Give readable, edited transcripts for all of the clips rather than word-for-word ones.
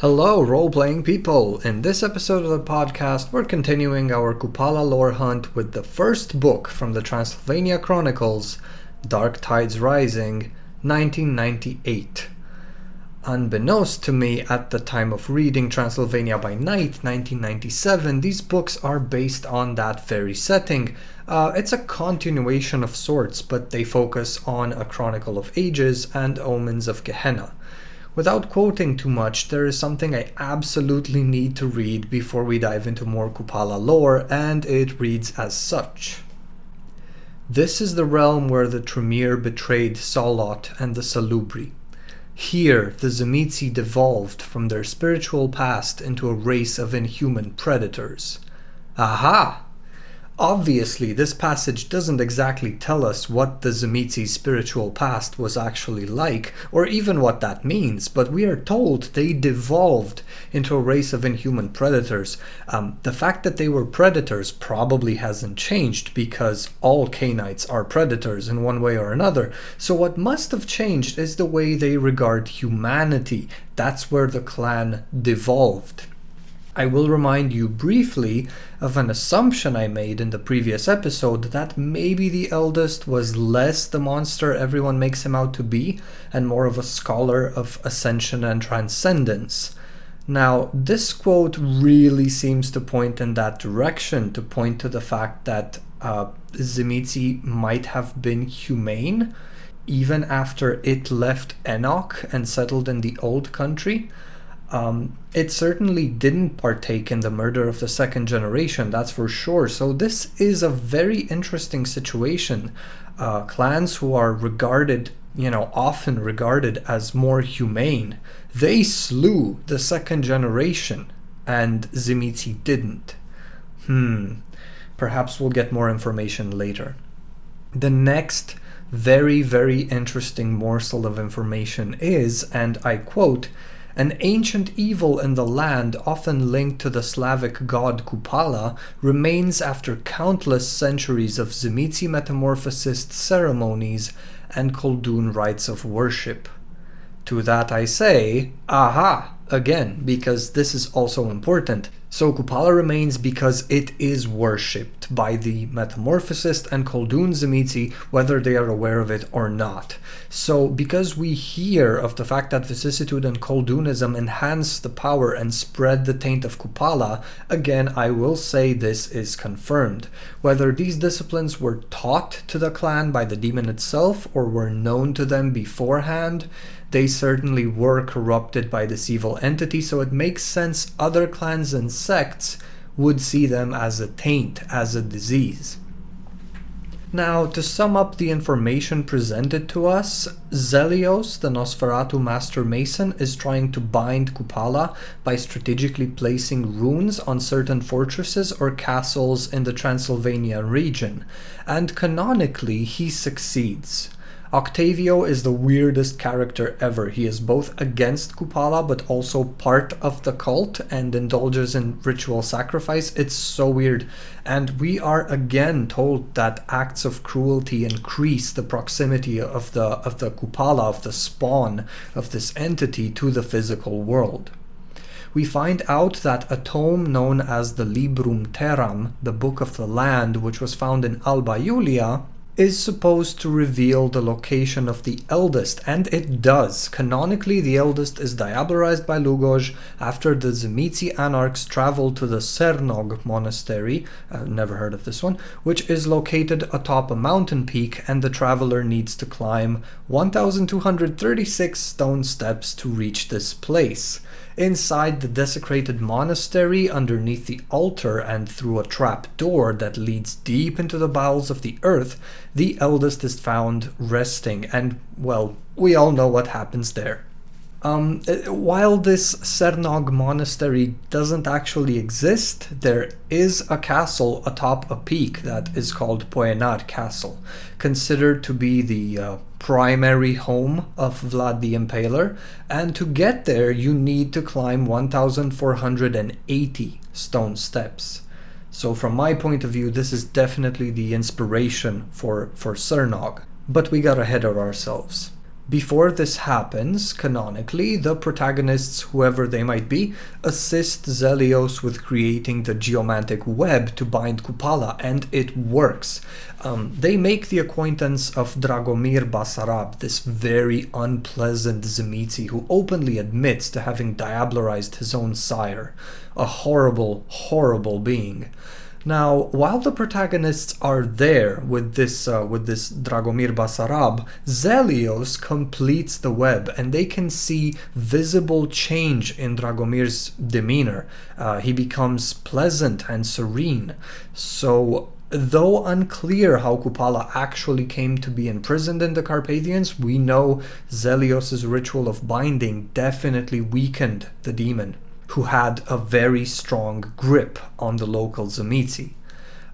Hello, role-playing people! In this episode of the podcast, we're continuing our Kupala lore hunt with the first book from the Transylvania Chronicles, Dark Tides Rising, 1998. Unbeknownst to me at the time of reading Transylvania by Night, 1997, these books are based on that very setting. It's a continuation of sorts, but they focus on a Chronicle of Ages and Omens of Gehenna. Without quoting too much, there is something I absolutely need to read before we dive into more Kupala lore, and it reads as such. This is the realm where the Tremere betrayed Salot and the Salubri. Here, the Tzimisce devolved from their spiritual past into a race of inhuman predators. Aha! Obviously, this passage doesn't exactly tell us what the Tzimisce's spiritual past was actually like, or even what that means, but we are told they devolved into a race of inhuman predators. The fact that they were predators probably hasn't changed, because all Cainites are predators in one way or another, so what must have changed is the way they regard humanity. That's where the clan devolved. I will remind you briefly of an assumption I made in the previous episode that maybe the eldest was less the monster everyone makes him out to be and more of a scholar of ascension and transcendence. Now, this quote really seems to point in that direction, to point to the fact that Tzimisce might have been humane even after it left Enoch and settled in the Old Country. It certainly didn't partake in the murder of the second generation, that's for sure. So this is a very interesting situation. Clans who are regarded, often regarded as more humane, they slew the second generation, and Tzimisce didn't. Perhaps we'll get more information later. The next very, very interesting morsel of information is, and I quote, "An ancient evil in the land, often linked to the Slavic god Kupala, remains after countless centuries of Tzimisce metamorphosist ceremonies and Koldun rites of worship." To that I say, aha, again, because this is also important. So Kupala remains because it is worshipped by the metamorphosist and Koldun Tzimisce, whether they are aware of it or not. So because we hear of the fact that vicissitude and Koldunism enhance the power and spread the taint of Kupala, again I will say this is confirmed. Whether these disciplines were taught to the clan by the demon itself or were known to them beforehand, they certainly were corrupted by this evil entity, so it makes sense other clans and sects would see them as a taint, as a disease. Now, to sum up the information presented to us, Zelios, the Nosferatu Master Mason, is trying to bind Kupala by strategically placing runes on certain fortresses or castles in the Transylvania region, and canonically he succeeds. Octavio is the weirdest character ever. He is both against Kupala but also part of the cult and indulges in ritual sacrifice. It's so weird. And we are again told that acts of cruelty increase the proximity of the Kupala, of the spawn of this entity, to the physical world. We find out that a tome known as the Librum Terram, the Book of the Land, which was found in Alba Iulia, is supposed to reveal the location of the eldest, and it does. Canonically, the eldest is diablerized by Lugoj after the Tzimisce anarchs travel to the Cernog monastery, never heard of this one, which is located atop a mountain peak, and the traveler needs to climb 1,236 stone steps to reach this place. Inside the desecrated monastery, underneath the altar and through a trap door that leads deep into the bowels of the earth, the eldest is found resting, and, well, we all know what happens there. While this Cernog monastery doesn't actually exist, there is a castle atop a peak that is called Poenar Castle, considered to be the primary home of Vlad the Impaler, and to get there you need to climb 1,480 stone steps. So from my point of view, this is definitely the inspiration for Cernog. But we got ahead of ourselves. Before this happens, canonically, the protagonists, whoever they might be, assist Zelios with creating the geomantic web to bind Kupala, and it works. They make the acquaintance of Dragomir Basarab, this very unpleasant Tzimisce who openly admits to having diablerized his own sire. A horrible, horrible being. Now, while the protagonists are there with this Dragomir Basarab, Zelios completes the web, and they can see visible change in Dragomir's demeanor. He becomes pleasant and serene. So, though unclear how Kupala actually came to be imprisoned in the Carpathians, we know Zelios' ritual of binding definitely weakened the demon, who had a very strong grip on the local Tzimisce.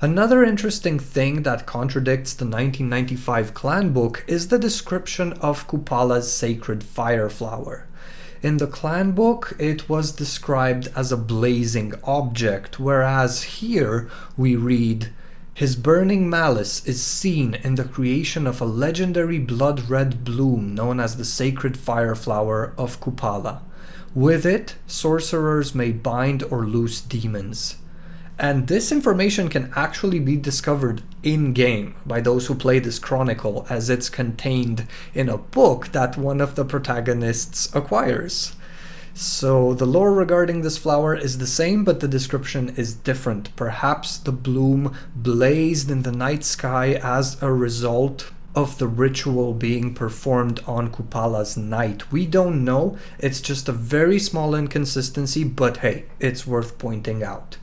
Another interesting thing that contradicts the 1995 clan book is the description of Kupala's sacred fire flower. In the clan book, it was described as a blazing object, whereas here we read, "His burning malice is seen in the creation of a legendary blood-red bloom known as the sacred fire flower of Kupala. With it, sorcerers may bind or loose demons." And this information can actually be discovered in-game by those who play this chronicle, as it's contained in a book that one of the protagonists acquires. So the lore regarding this flower is the same, but the description is different. Perhaps the bloom blazed in the night sky as a result of the ritual being performed on Kupala's night. We don't know. It's just a very small inconsistency, but hey, it's worth pointing out.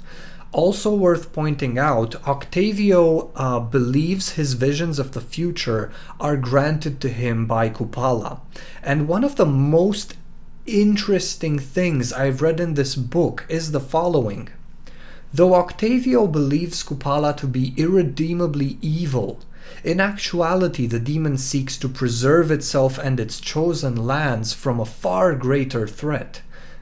Also worth pointing out, Octavio believes his visions of the future are granted to him by Kupala. And one of the most interesting things I've read in this book is the following. Though Octavio believes Kupala to be irredeemably evil, in actuality the demon seeks to preserve itself and its chosen lands from a far greater threat,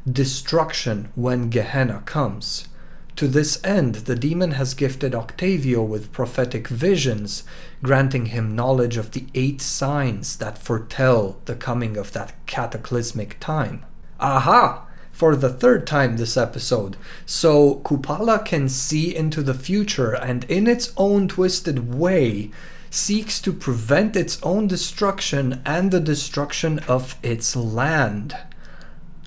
destruction when Gehenna comes. To this end, the demon has gifted Octavio with prophetic visions, granting him knowledge of the 8 signs that foretell the coming of that cataclysmic time. Aha! For the 3rd time this episode. So Kupala can see into the future and in its own twisted way seeks to prevent its own destruction and the destruction of its land.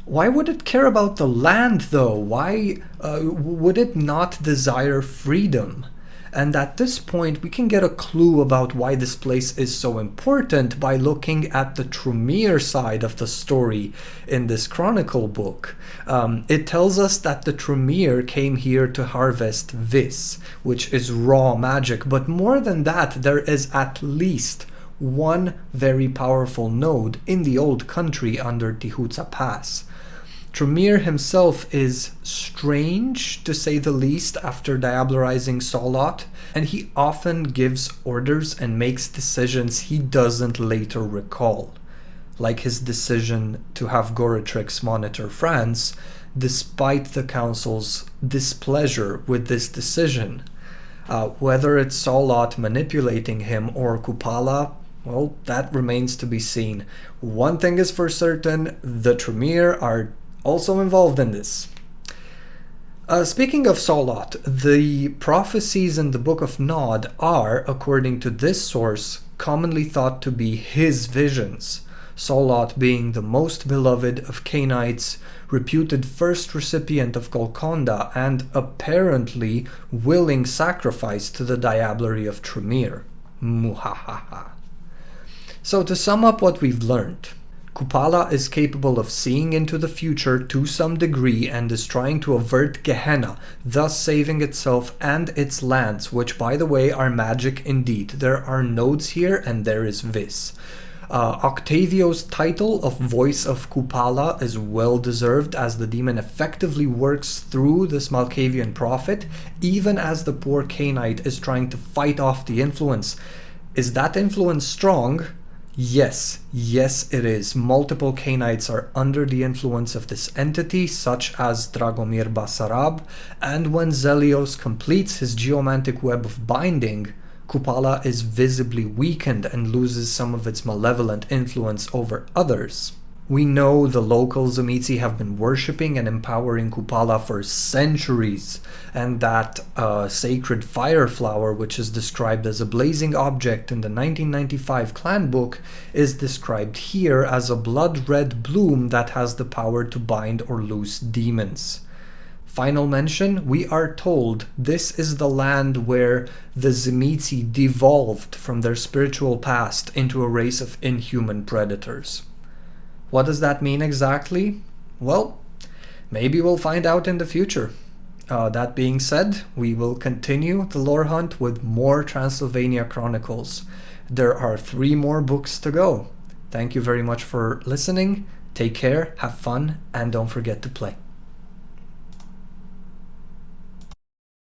Why would it care about the land, though? Why would it not desire freedom? And at this point, we can get a clue about why this place is so important by looking at the Tremere side of the story in this chronicle book. It tells us that the Tremere came here to harvest Vis, which is raw magic, but more than that, there is at least one very powerful node in the old country under Tihuca Pass. Tremere himself is strange, to say the least, after diablerizing Solot, and he often gives orders and makes decisions he doesn't later recall, like his decision to have Goretrix monitor France, despite the council's displeasure with this decision. Whether it's Solot manipulating him or Kupala, well, that remains to be seen. One thing is for certain, the Tremere are also involved in this. Speaking of Solot, the prophecies in the Book of Nod are, according to this source, commonly thought to be his visions, Solot being the most beloved of Cainites, reputed first recipient of Golconda, and apparently willing sacrifice to the diablerie of Tremere. Muhahaha. So to sum up what we've learned, Kupala is capable of seeing into the future to some degree and is trying to avert Gehenna, thus saving itself and its lands, which by the way are magic indeed. There are nodes here and there is Vis. Octavio's title of Voice of Kupala is well deserved, as the demon effectively works through this Malkavian prophet, even as the poor Cainite is trying to fight off the influence. Is that influence strong? Yes, it is. Multiple Cainites are under the influence of this entity, such as Dragomir Basarab, and when Zelios completes his geomantic web of binding, Kupala is visibly weakened and loses some of its malevolent influence over others. We know the local Tzimisce have been worshipping and empowering Kupala for centuries, and that sacred fire flower, which is described as a blazing object in the 1995 clan book, is described here as a blood-red bloom that has the power to bind or loose demons. Final mention, we are told this is the land where the Tzimisce devolved from their spiritual past into a race of inhuman predators. What does that mean exactly? Well, maybe we'll find out in the future. That being said, we will continue the lore hunt with more Transylvania Chronicles. There are 3 more books to go. Thank you very much for listening. Take care, have fun, and don't forget to play.